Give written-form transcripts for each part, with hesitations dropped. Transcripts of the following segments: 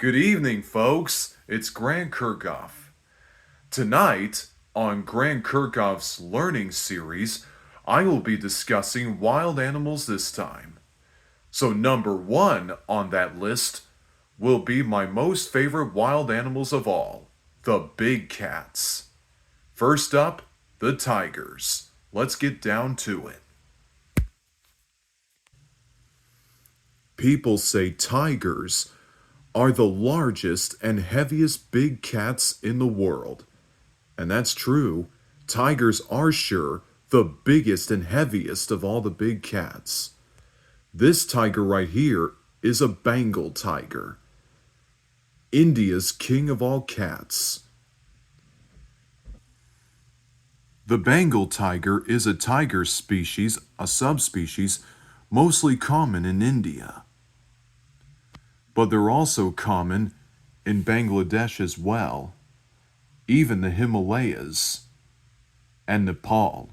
Good evening, folks. It's Grand Kerkhof. Tonight, on Grand Kerkhof's Learning Series, I will be discussing wild animals this time. So, number one on that list will be my most favorite wild animals of all, the big cats. First up, the tigers. Let's get down to it. People say tigers are the largest and heaviest big cats in the world. And that's true. Tigers are sure the biggest and heaviest of all the big cats. This tiger right here is a Bengal tiger, India's king of all cats. The Bengal tiger is a tiger species, a subspecies, mostly common in India. But they're also common in Bangladesh as well, even the Himalayas and Nepal.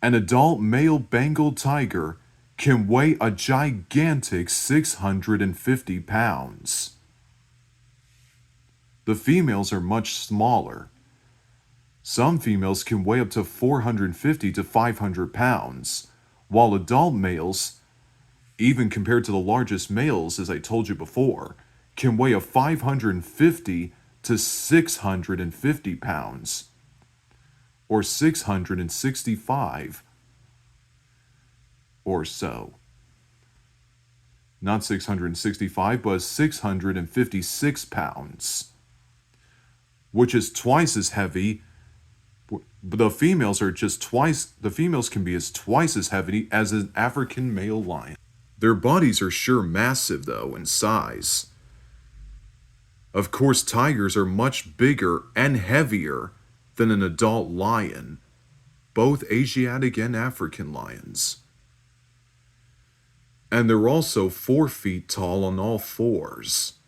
An adult male Bengal tiger can weigh a gigantic 650 pounds. The females are much smaller. Some females can weigh up to 450 to 500 pounds, while adult males, even compared to the largest males, as I told you before, can weigh a 550 to 650 pounds, or 665 or so. Not 665, but 656 pounds, which is twice as heavy. The females can be twice as heavy as an African male lion. Their bodies are sure massive, though, in size. Of course, tigers are much bigger and heavier than an adult lion, both Asiatic and African lions. And they're also 4 feet tall on all fours.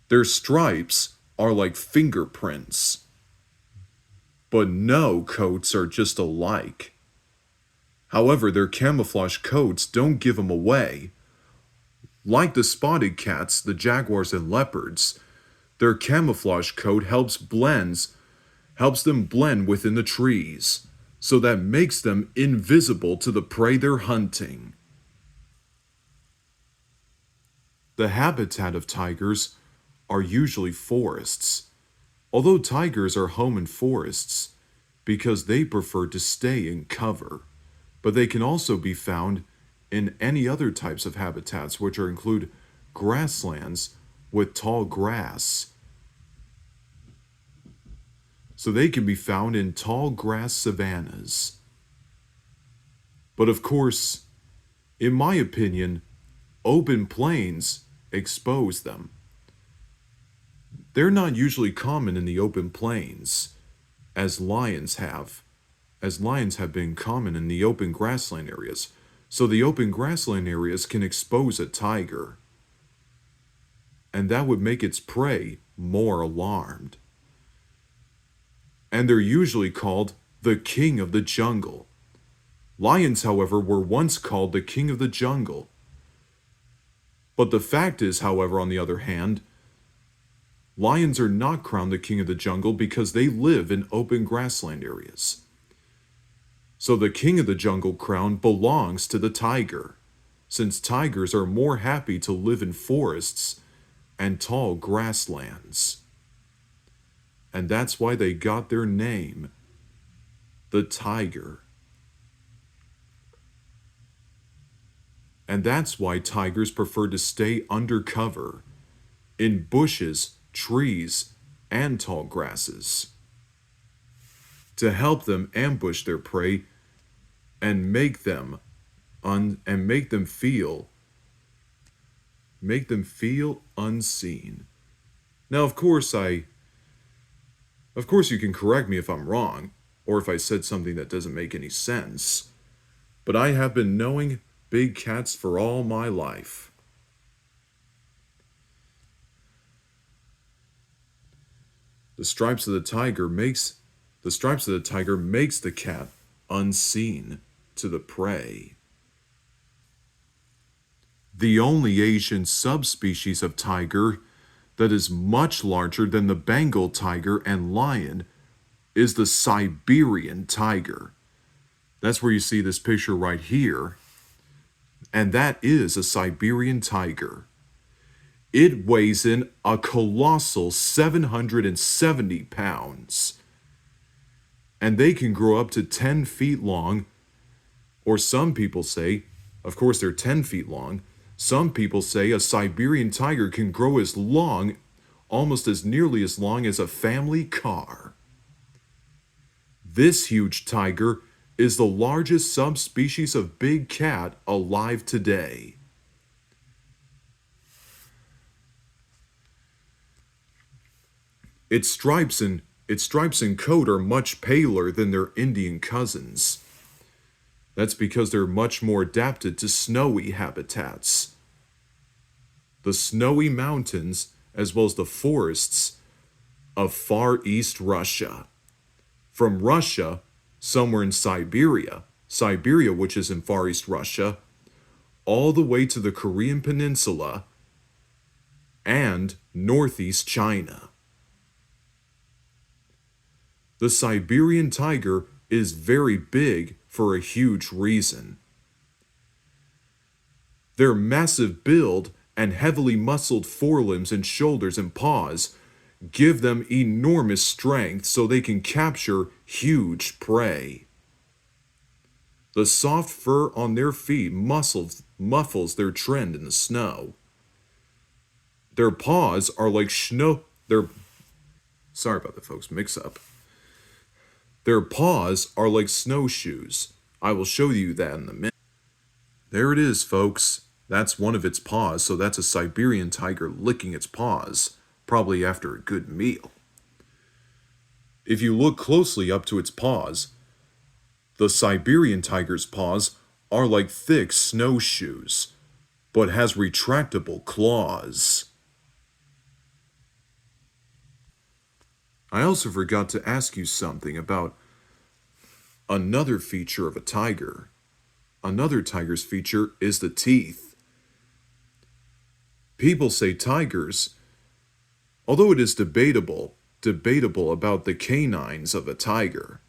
Their stripes are like fingerprints, but no coats are just alike. However, their camouflage coats don't give them away. Like the spotted cats, the jaguars and leopards, their camouflage coat helps them blend within the trees, so that makes them invisible to the prey they're hunting. The habitat of tigers are usually forests, although tigers are home in forests because they prefer to stay in cover. But they can also be found in any other types of habitats, which include grasslands with tall grass. So they can be found in tall grass savannas. But of course, in my opinion, open plains expose them. They're not usually common in the open plains, as lions have been common in the open grassland areas. So the open grassland areas can expose a tiger, and that would make its prey more alarmed. And they're usually called the king of the jungle. Lions, however, were once called the king of the jungle. But the fact is, however, on the other hand, lions are not crowned the king of the jungle because they live in open grassland areas. So the king of the jungle crown belongs to the tiger, since tigers are more happy to live in forests and tall grasslands. And that's why they got their name, the tiger. And that's why tigers prefer to stay under cover, in bushes, trees, and tall grasses, to help them ambush their prey and make them feel unseen. Now, of course you can correct me if I'm wrong, or if I said something that doesn't make any sense, but I have been knowing big cats for all my life. The stripes of the tiger makes the cat unseen to the prey. The only Asian subspecies of tiger that is much larger than the Bengal tiger and lion is the Siberian tiger. That's where you see this picture right here. And that is a Siberian tiger. It weighs in a colossal 770 pounds. And they can grow up to 10 feet long, or some people say, of course they're 10 feet long, some people say a Siberian tiger can grow as long, almost as nearly as long as a family car. This huge tiger is the largest subspecies of big cat alive today. Its stripes and coat are much paler than their Indian cousins. That's because they're much more adapted to snowy habitats. The snowy mountains, as well as the forests of Far East Russia. From Russia, somewhere in Siberia, which is in Far East Russia, all the way to the Korean Peninsula and northeast China. The Siberian tiger is very big for a huge reason. Their massive build and heavily muscled forelimbs and shoulders and paws give them enormous strength so they can capture huge prey. The soft fur on their feet muffles their tread in the snow. Their paws are like sorry about that, folks, mix up. Their paws are like snowshoes. I will show you that in a minute. There it is, folks. That's one of its paws, so that's a Siberian tiger licking its paws, probably after a good meal. If you look closely up to its paws, the Siberian tiger's paws are like thick snowshoes, but has retractable claws. I also forgot to ask you something about another feature of a tiger. Another tiger's feature is the teeth. People say tigers, although it is debatable about the canines of a tiger.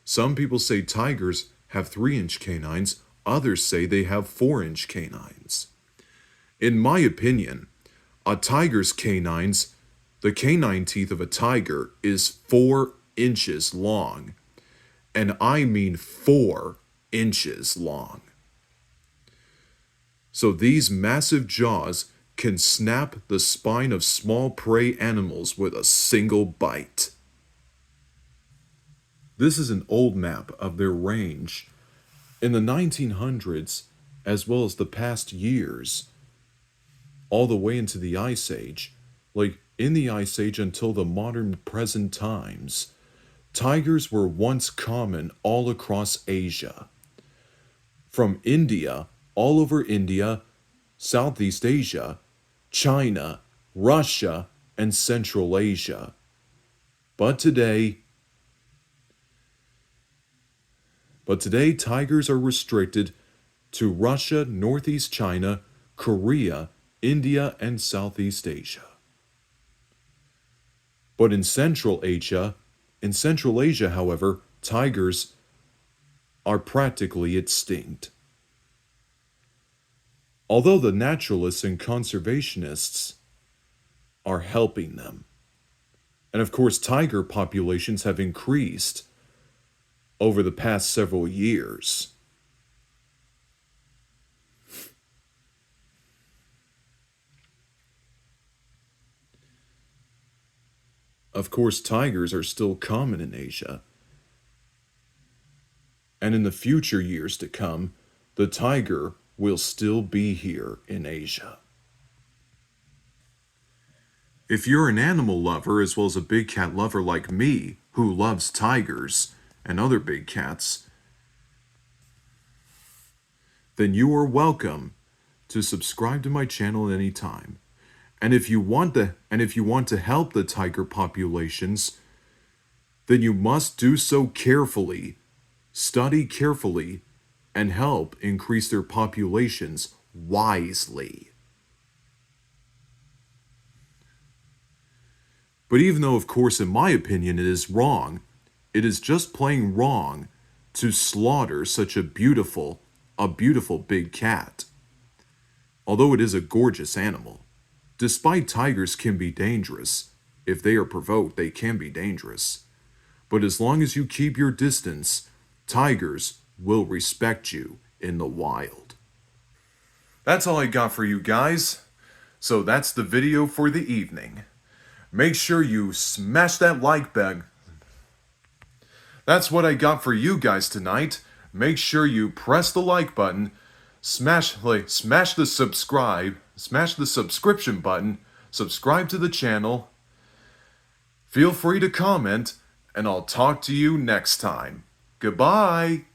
Some people say tigers have 3-inch canines, others say they have 4-inch canines. In my opinion, a tiger's canines, the canine teeth of a tiger is 4 inches long. And I mean 4 inches long. So these massive jaws can snap the spine of small prey animals with a single bite. This is an old map of their range. In the 1900s, as well as the past years, all the way into the Ice Age, like in the Ice Age until the modern present times, tigers were once common all across Asia. From India, all over India, Southeast Asia, China, Russia, and Central Asia. But today, tigers are restricted to Russia, Northeast China, Korea, India, and Southeast Asia. But in Central Asia, however, tigers are practically extinct. Although the naturalists and conservationists are helping them. And of course, tiger populations have increased over the past several years. Of course, tigers are still common in Asia. And in the future years to come, the tiger will still be here in Asia. If you're an animal lover as well as a big cat lover like me, who loves tigers and other big cats, then you are welcome to subscribe to my channel at any time. And if you want to help the tiger populations, then you must do so carefully, study carefully, and help increase their populations wisely. But even though, of course, in my opinion, it is wrong, it is just plain wrong to slaughter such a beautiful big cat. Although it is a gorgeous animal, despite tigers can be dangerous, if they are provoked, they can be dangerous. But as long as you keep your distance, tigers will respect you in the wild. That's all I got for you guys. So that's the video for the evening. Make sure you smash that like button. That's what I got for you guys tonight. Make sure you press the like button, smash the subscription button, subscribe to the channel. Feel free to comment, and I'll talk to you next time. Goodbye.